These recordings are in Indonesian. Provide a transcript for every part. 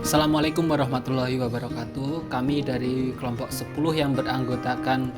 Assalamualaikum warahmatullahi wabarakatuh. Kami dari kelompok 10 yang beranggotakan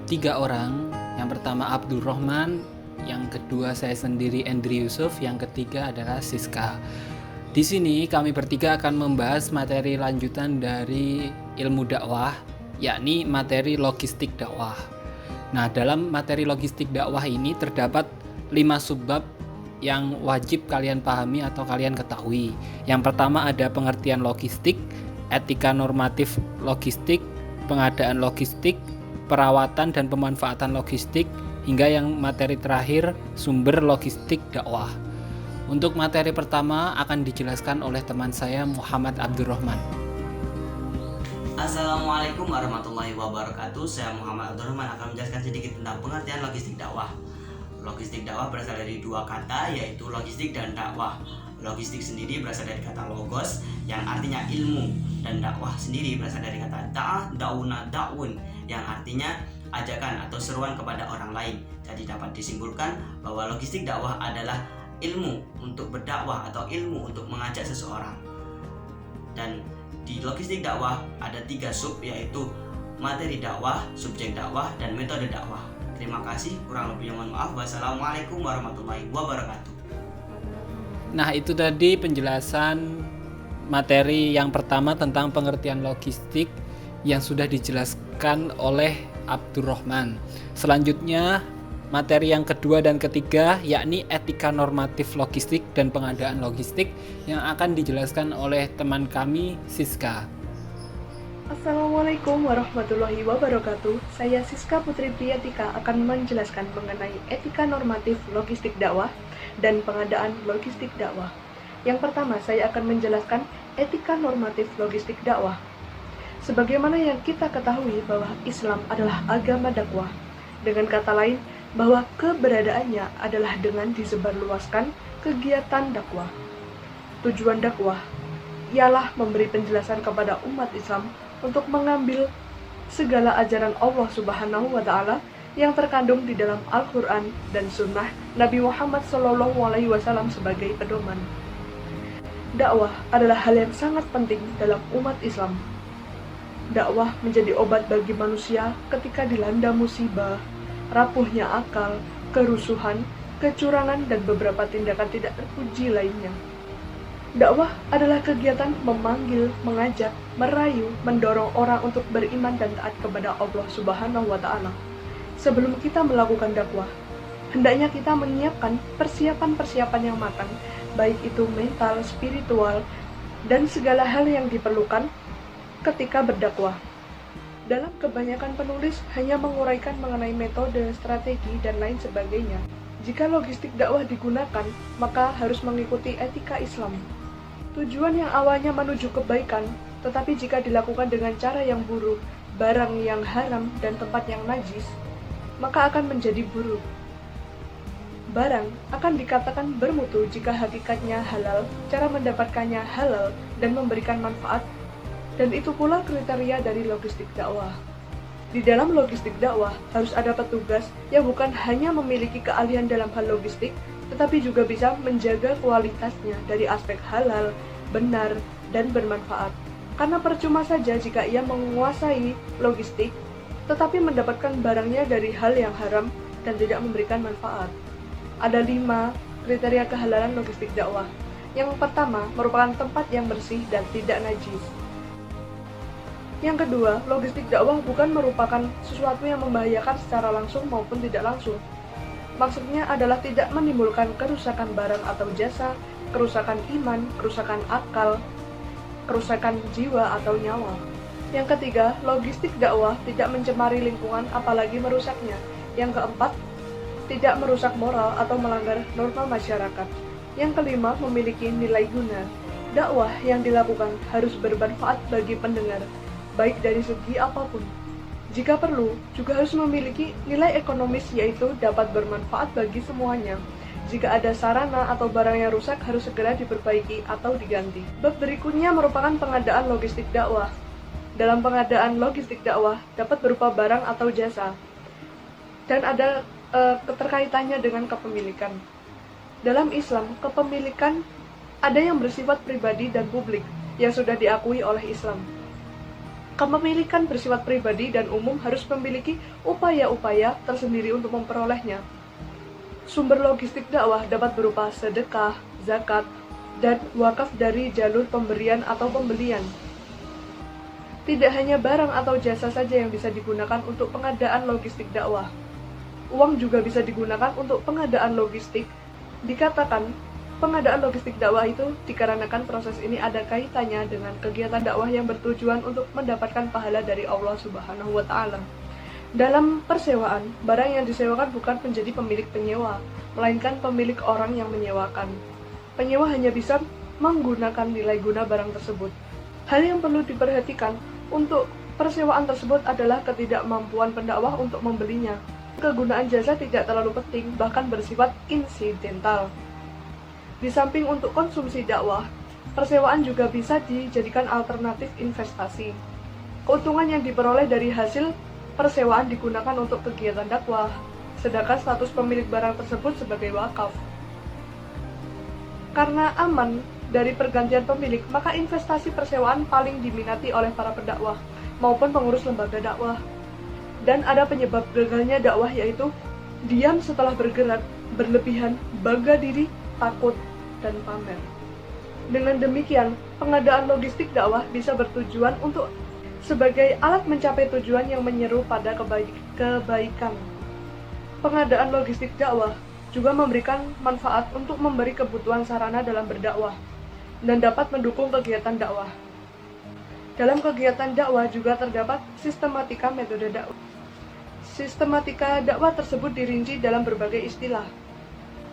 3 orang. Yang pertama Abdurrahman, yang kedua saya sendiri Endri Yusuf, yang ketiga adalah Siska. Di sini kami bertiga akan membahas materi lanjutan dari ilmu dakwah, yakni materi logistik dakwah. Nah, dalam materi logistik dakwah ini terdapat 5 subbab yang wajib kalian pahami atau kalian ketahui. Yang pertama ada pengertian logistik, etika normatif logistik, pengadaan logistik, perawatan dan pemanfaatan logistik, hingga yang materi terakhir sumber logistik dakwah. Untuk materi pertama akan dijelaskan oleh teman saya Muhammad Abdurrahman. Assalamualaikum warahmatullahi wabarakatuh. Saya Muhammad Abdurrahman akan menjelaskan sedikit tentang pengertian logistik dakwah. Logistik dakwah berasal dari dua kata, yaitu logistik dan dakwah. Logistik sendiri berasal dari kata logos yang artinya ilmu, dan dakwah sendiri berasal dari kata dauna daun yang artinya ajakan atau seruan kepada orang lain. Jadi dapat disimpulkan bahwa logistik dakwah adalah ilmu untuk berdakwah atau ilmu untuk mengajak seseorang. Dan di logistik dakwah ada 3 sub, yaitu materi dakwah, subjek dakwah, dan metode dakwah. Terima kasih, kurang lebihnya mohon maaf. Wassalamualaikum warahmatullahi wabarakatuh. Nah, itu tadi penjelasan materi yang pertama tentang pengertian logistik yang sudah dijelaskan oleh Abdurrahman. Selanjutnya materi yang kedua dan ketiga, yakni etika normatif logistik dan pengadaan logistik, yang akan dijelaskan oleh teman kami Siska. Assalamualaikum warahmatullahi wabarakatuh. Saya Siska Putri Priyatika akan menjelaskan mengenai etika normatif logistik dakwah dan pengadaan logistik dakwah. Yang pertama, saya akan menjelaskan etika normatif logistik dakwah. Sebagaimana yang kita ketahui bahwa Islam adalah agama dakwah. Dengan kata lain, bahwa keberadaannya adalah dengan disebarluaskan kegiatan dakwah. Tujuan dakwah ialah memberi penjelasan kepada umat Islam untuk mengambil segala ajaran Allah Subhanahu wa Ta'ala yang terkandung di dalam Al-Quran dan Sunnah Nabi Muhammad SAW sebagai pedoman. Dakwah adalah hal yang sangat penting dalam umat Islam. Dakwah menjadi obat bagi manusia ketika dilanda musibah, rapuhnya akal, kerusuhan, kecurangan, dan beberapa tindakan tidak terpuji lainnya. Dakwah adalah kegiatan memanggil, mengajak, merayu, mendorong orang untuk beriman dan taat kepada Allah Subhanahu wa Ta'ala. Sebelum kita melakukan dakwah, hendaknya kita menyiapkan persiapan-persiapan yang matang, baik itu mental, spiritual, dan segala hal yang diperlukan ketika berdakwah. Dalam kebanyakan penulis hanya menguraikan mengenai metode, strategi, dan lain sebagainya. Jika logistik dakwah digunakan, maka harus mengikuti etika Islam. Tujuan yang awalnya menuju kebaikan, tetapi jika dilakukan dengan cara yang buruk, barang yang haram, dan tempat yang najis, maka akan menjadi buruk. Barang akan dikatakan bermutu jika hakikatnya halal, cara mendapatkannya halal, dan memberikan manfaat, dan itu pula kriteria dari logistik dakwah. Di dalam logistik dakwah harus ada petugas yang bukan hanya memiliki keahlian dalam hal logistik, tetapi juga bisa menjaga kualitasnya dari aspek halal, benar, dan bermanfaat. Karena percuma saja jika ia menguasai logistik, tetapi mendapatkan barangnya dari hal yang haram dan tidak memberikan manfaat. Ada 5 kriteria kehalalan logistik dakwah. Yang pertama, merupakan tempat yang bersih dan tidak najis. Yang kedua, logistik dakwah bukan merupakan sesuatu yang membahayakan secara langsung maupun tidak langsung. Maksudnya adalah tidak menimbulkan kerusakan barang atau jasa, kerusakan iman, kerusakan akal, kerusakan jiwa atau nyawa. Yang ketiga, logistik dakwah tidak mencemari lingkungan apalagi merusaknya. Yang keempat, tidak merusak moral atau melanggar norma masyarakat. Yang kelima, memiliki nilai guna. Dakwah yang dilakukan harus bermanfaat bagi pendengar, baik dari segi apapun. Jika perlu, juga harus memiliki nilai ekonomis, yaitu dapat bermanfaat bagi semuanya. Jika ada sarana atau barang yang rusak, harus segera diperbaiki atau diganti. Bab berikutnya merupakan pengadaan logistik dakwah. Dalam pengadaan logistik dakwah dapat berupa barang atau jasa, dan ada keterkaitannya dengan kepemilikan. Dalam Islam, kepemilikan ada yang bersifat pribadi dan publik. yang sudah diakui oleh Islam. Kepemilikan bersifat pribadi dan umum harus memiliki upaya-upaya tersendiri untuk memperolehnya. Sumber logistik dakwah dapat berupa sedekah, zakat, dan wakaf dari jalur pemberian atau pembelian. Tidak hanya barang atau jasa saja yang bisa digunakan untuk pengadaan logistik dakwah. Uang juga bisa digunakan untuk pengadaan logistik. Dikatakan, pengadaan logistik dakwah itu dikarenakan proses ini ada kaitannya dengan kegiatan dakwah yang bertujuan untuk mendapatkan pahala dari Allah Subhanahu wa Ta'ala. Dalam persewaan, barang yang disewakan bukan menjadi pemilik penyewa, melainkan pemilik orang yang menyewakan. Penyewa hanya bisa menggunakan nilai guna barang tersebut. Hal yang perlu diperhatikan untuk persewaan tersebut adalah ketidakmampuan pendakwah untuk membelinya. Kegunaan jasa tidak terlalu penting, bahkan bersifat insidental. Di samping untuk konsumsi dakwah, persewaan juga bisa dijadikan alternatif investasi. Keuntungan yang diperoleh dari hasil persewaan digunakan untuk kegiatan dakwah, sedangkan status pemilik barang tersebut sebagai wakaf. Karena aman dari pergantian pemilik, maka investasi persewaan paling diminati oleh para pendakwah maupun pengurus lembaga dakwah. Dan ada penyebab gagalnya dakwah, yaitu diam setelah bergerak, berlebihan, bangga diri, takut, dan pamer. Dengan demikian, pengadaan logistik dakwah bisa bertujuan untuk sebagai alat mencapai tujuan yang menyeru pada kebaikan. Pengadaan logistik dakwah juga memberikan manfaat untuk memberi kebutuhan sarana dalam berdakwah dan dapat mendukung kegiatan dakwah. Dalam kegiatan dakwah juga terdapat sistematika metode dakwah. Sistematika dakwah tersebut dirinci dalam berbagai istilah.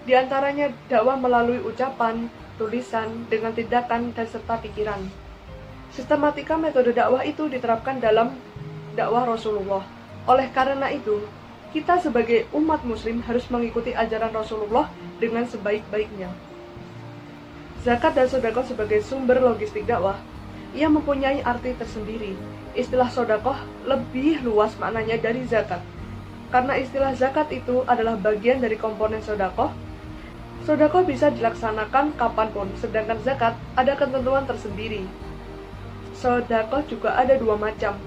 Di antaranya dakwah melalui ucapan, tulisan, dengan tindakan, dan serta pikiran. Sistematika metode dakwah itu diterapkan dalam dakwah Rasulullah. Oleh karena itu, kita sebagai umat muslim harus mengikuti ajaran Rasulullah dengan sebaik-baiknya. Zakat dan sedekah sebagai sumber logistik dakwah, ia mempunyai arti tersendiri. Istilah sedekah lebih luas maknanya dari zakat. Karena istilah zakat itu adalah bagian dari komponen sedekah. Sedekah bisa dilaksanakan kapanpun, sedangkan zakat ada ketentuan tersendiri. Sedekah juga ada dua macam,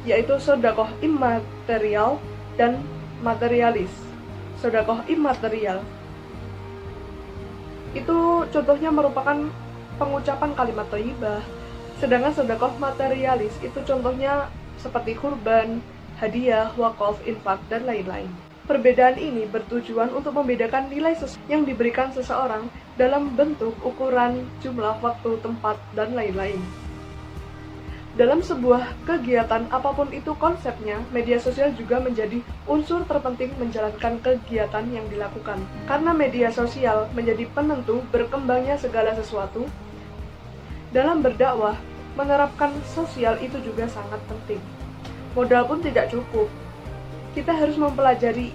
yaitu sedekah imaterial dan materialis. Sedekah imaterial itu contohnya merupakan pengucapan kalimat thayyibah, sedangkan sedekah materialis itu contohnya seperti kurban, hadiah, wakaf, infak, dan lain-lain. Perbedaan ini bertujuan untuk membedakan nilai yang diberikan seseorang dalam bentuk, ukuran, jumlah, waktu, tempat, dan lain-lain. Dalam sebuah kegiatan apapun itu konsepnya, media sosial juga menjadi unsur terpenting menjalankan kegiatan yang dilakukan. Karena media sosial menjadi penentu berkembangnya segala sesuatu, dalam berdakwah, menerapkan sosial itu juga sangat penting. Modal pun tidak cukup. Kita harus mempelajari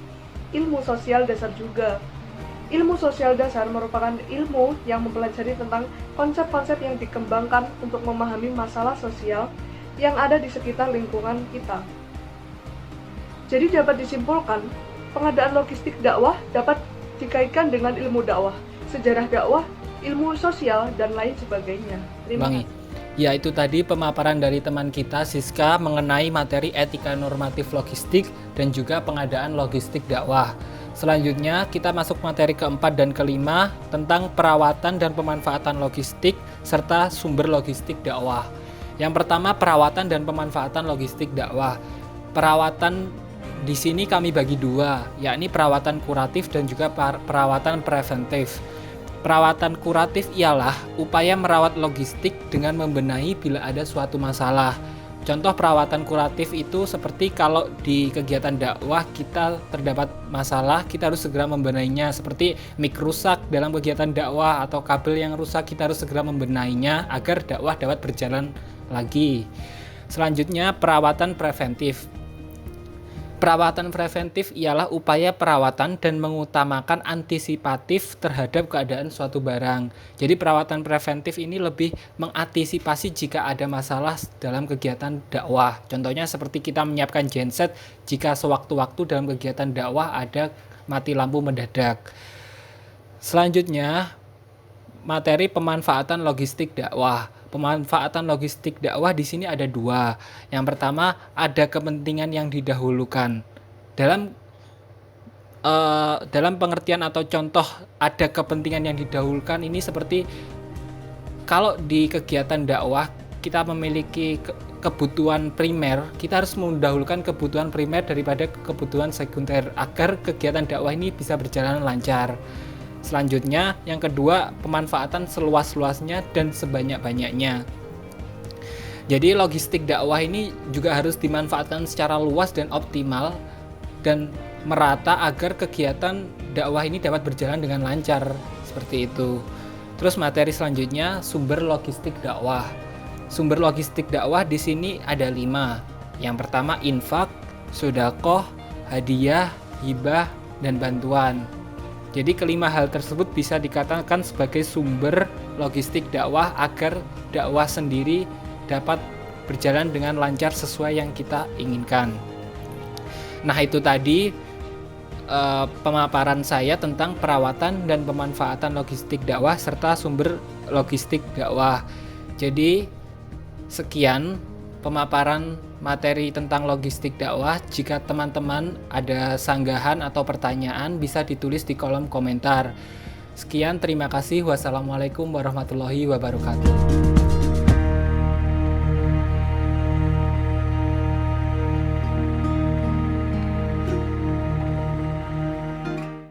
ilmu sosial dasar juga. Ilmu sosial dasar merupakan ilmu yang mempelajari tentang konsep-konsep yang dikembangkan untuk memahami masalah sosial yang ada di sekitar lingkungan kita. Jadi dapat disimpulkan, pengadaan logistik dakwah dapat dikaitkan dengan ilmu dakwah, sejarah dakwah, ilmu sosial, dan lain sebagainya. Terima kasih. Ya, itu tadi pemaparan dari teman kita Siska mengenai materi etika normatif logistik dan juga pengadaan logistik dakwah. Selanjutnya kita masuk materi keempat dan kelima tentang perawatan dan pemanfaatan logistik serta sumber logistik dakwah. Yang pertama, perawatan dan pemanfaatan logistik dakwah. Perawatan di sini kami bagi dua, yakni perawatan kuratif dan juga perawatan preventif. Perawatan kuratif ialah upaya merawat logistik dengan membenahi bila ada suatu masalah. Contoh perawatan kuratif itu seperti kalau di kegiatan dakwah kita terdapat masalah, kita harus segera membenahinya. Seperti mic rusak dalam kegiatan dakwah atau kabel yang rusak, kita harus segera membenahinya agar dakwah dapat berjalan lagi. Selanjutnya, perawatan preventif. Perawatan preventif ialah upaya perawatan dan mengutamakan antisipatif terhadap keadaan suatu barang. Jadi perawatan preventif ini lebih mengantisipasi jika ada masalah dalam kegiatan dakwah. Contohnya seperti kita menyiapkan genset jika sewaktu-waktu dalam kegiatan dakwah ada mati lampu mendadak. Selanjutnya, materi pemanfaatan logistik dakwah. pemanfaatan logistik dakwah di sini ada dua. Yang pertama, ada kepentingan yang didahulukan. Dalam pengertian atau contoh ada kepentingan yang didahulukan ini seperti kalau di kegiatan dakwah kita memiliki kebutuhan primer, kita harus mendahulukan kebutuhan primer daripada kebutuhan sekunder agar kegiatan dakwah ini bisa berjalan lancar. Selanjutnya, yang kedua, pemanfaatan seluas-luasnya dan sebanyak-banyaknya. Jadi logistik dakwah ini juga harus dimanfaatkan secara luas dan optimal dan merata agar kegiatan dakwah ini dapat berjalan dengan lancar, seperti itu. Terus materi selanjutnya, sumber logistik dakwah. Sumber logistik dakwah di sini ada 5. Yang pertama infak, sedekah, hadiah, hibah, dan bantuan. Jadi kelima hal tersebut bisa dikatakan sebagai sumber logistik dakwah agar dakwah sendiri dapat berjalan dengan lancar sesuai yang kita inginkan. Nah, itu tadi pemaparan saya tentang perawatan dan pemanfaatan logistik dakwah serta sumber logistik dakwah. Jadi sekian pemaparan materi tentang logistik dakwah. Jika teman-teman ada sanggahan atau pertanyaan bisa ditulis di kolom komentar. Sekian, terima kasih. Wassalamualaikum warahmatullahi wabarakatuh.